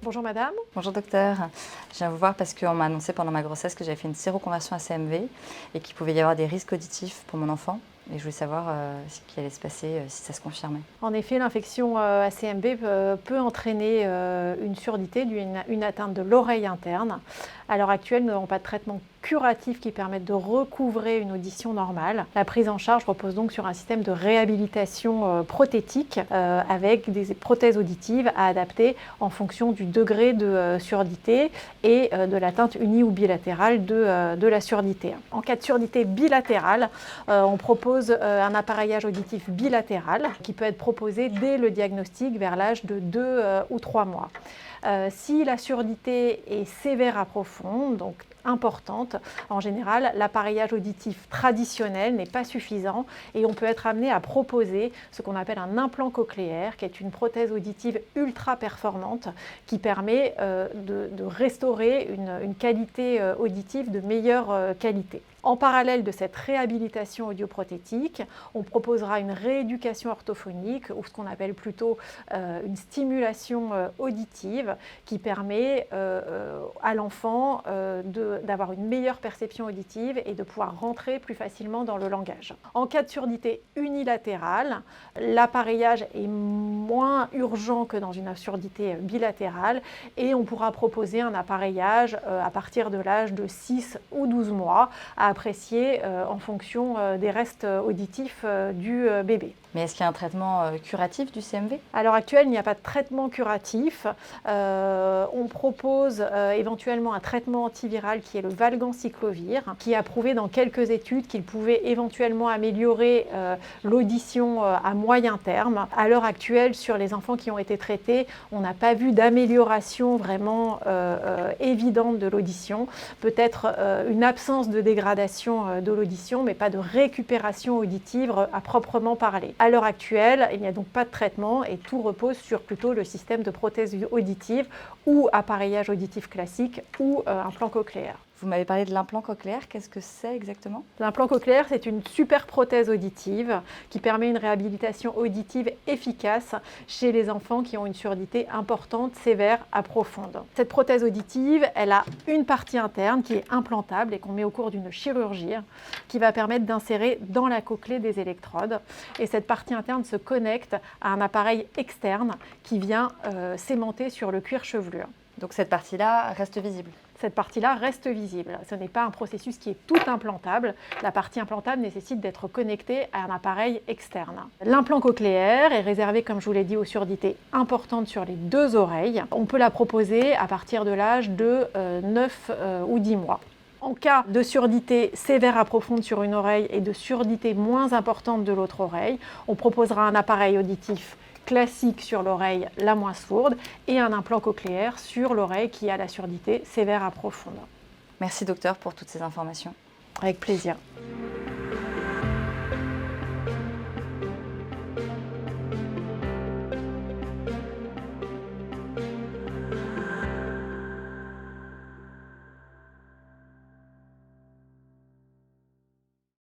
Bonjour madame. Bonjour docteur, je viens vous voir parce qu'on m'a annoncé pendant ma grossesse que j'avais fait une séroconversion à CMV et qu'il pouvait y avoir des risques auditifs pour mon enfant. Et je voulais savoir ce qui allait se passer si ça se confirmait. En effet, l'infection ACMV peut entraîner une surdité, une atteinte de l'oreille interne. À l'heure actuelle, nous n'avons pas de traitement curatif qui permette de recouvrer une audition normale. La prise en charge repose donc sur un système de réhabilitation prothétique avec des prothèses auditives à adapter en fonction du degré de surdité et de l'atteinte unie ou bilatérale de la surdité. En cas de surdité bilatérale, on propose un appareillage auditif bilatéral qui peut être proposé dès le diagnostic vers l'âge de 2 ou 3 mois. Si la surdité est sévère à profonde, donc importante, en général, l'appareillage auditif traditionnel n'est pas suffisant et on peut être amené à proposer ce qu'on appelle un implant cochléaire, qui est une prothèse auditive ultra performante qui permet de restaurer une qualité auditive de meilleure qualité. En parallèle de cette réhabilitation audioprothétique, on proposera une rééducation orthophonique ou ce qu'on appelle plutôt une stimulation auditive qui permet à l'enfant d'avoir une meilleure perception auditive et de pouvoir rentrer plus facilement dans le langage. En cas de surdité unilatérale, l'appareillage est moins urgent que dans une surdité bilatérale et on pourra proposer un appareillage à partir de l'âge de 6 ou 12 mois à apprécier en fonction des restes auditifs du bébé. Mais est-ce qu'il y a un traitement curatif du CMV? À l'heure actuelle, il n'y a pas de traitement curatif. On propose éventuellement un traitement antiviral qui est le valganciclovir, qui a prouvé dans quelques études qu'il pouvait éventuellement améliorer l'audition à moyen terme. À l'heure actuelle, sur les enfants qui ont été traités, on n'a pas vu d'amélioration vraiment évidente de l'audition. Peut-être une absence de dégradation de l'audition, mais pas de récupération auditive à proprement parler. À l'heure actuelle, il n'y a donc pas de traitement et tout repose sur plutôt le système de prothèse auditive ou appareillage auditif classique ou implant cochléaire. Vous m'avez parlé de l'implant cochléaire, qu'est-ce que c'est exactement? L'implant cochléaire, c'est une super prothèse auditive qui permet une réhabilitation auditive efficace chez les enfants qui ont une surdité importante, sévère à profonde. Cette prothèse auditive, elle a une partie interne qui est implantable et qu'on met au cours d'une chirurgie qui va permettre d'insérer dans la cochlée des électrodes. Et cette partie interne se connecte à un appareil externe qui vient s'aimanter sur le cuir chevelu. Donc cette partie-là reste visible? Cette partie-là reste visible. Ce n'est pas un processus qui est tout implantable. La partie implantable nécessite d'être connectée à un appareil externe. L'implant cochléaire est réservé, comme je vous l'ai dit, aux surdités importantes sur les deux oreilles. On peut la proposer à partir de l'âge de 9 ou 10 mois. En cas de surdité sévère à profonde sur une oreille et de surdité moins importante de l'autre oreille, on proposera un appareil auditif classique sur l'oreille la moins sourde et un implant cochléaire sur l'oreille qui a la surdité sévère à profonde. Merci docteur pour toutes ces informations. Avec plaisir.